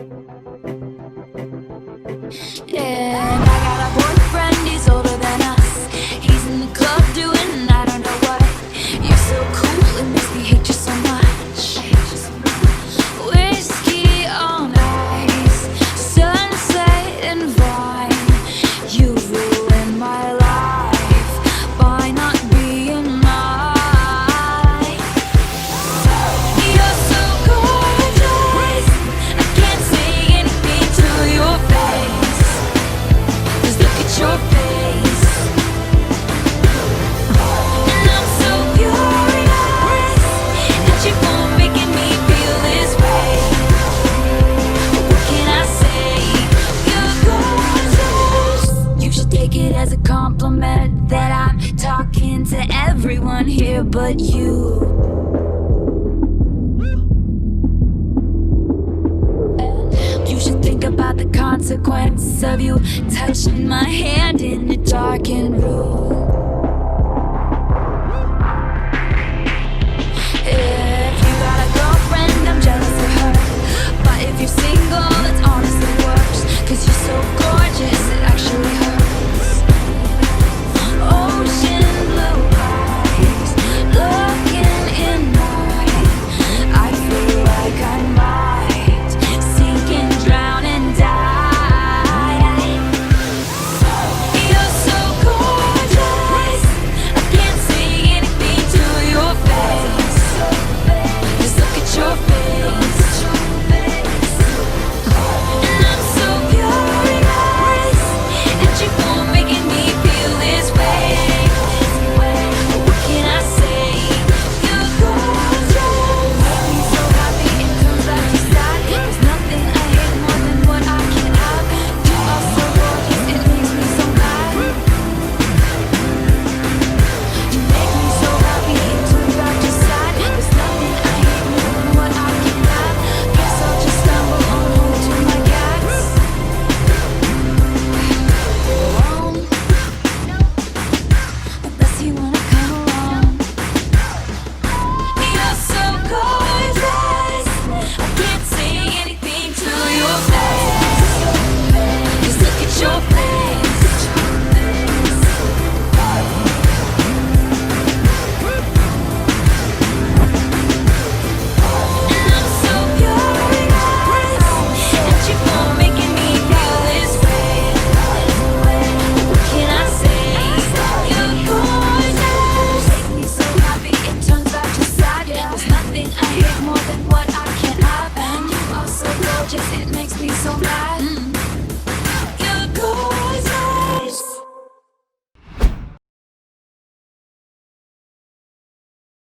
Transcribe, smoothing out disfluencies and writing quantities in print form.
And I got a boyfriend, he's older than us. He's in the club doing I don't know what. You're so cool, it makes me hate you so much. Whiskey on ice, sunset and vine. You ruined my life by not being mine. You're so gorgeous, I can't say anything to your face. Just look at your face. And I'm so furious that you won't making me feel this way. What can I say? You're gorgeous. You should take it as a compliment that I'm talking to everyone here but you. You should think about the consequence of you touching my hand in the darkened room. If you got a girlfriend, I'm jealous of her. But if you're single, it's honestly worse. 'Cause you're so gorgeous, it actually hurts. Ocean blue eyes, looking in mine. I feel like I might sink and drown and die. You're so gorgeous, I can't say anything to your face. Just look at your face. And I'm so furious that you won't making me feel this way. What can I say? You're gorgeous. Make me so happy it turns out you're sad. There's nothing I hate more than what I can't have. You are so gorgeous, it makes me so mad. You make me so happy it turns out you're sad. There's nothing I hate more than what I can't have. Guess I'll just stumble on home to my cats. Alone, unless you wanna come along. You're so gorgeous, I can't say anything to your face. Just look at your face. And I'm so furious that you won't making me feel this way. What can I say? You're gorgeous. Make me so happy it turns out you're sad. There's nothing I hate more than what I can't have. And you are so gorgeous, it makes me so mad.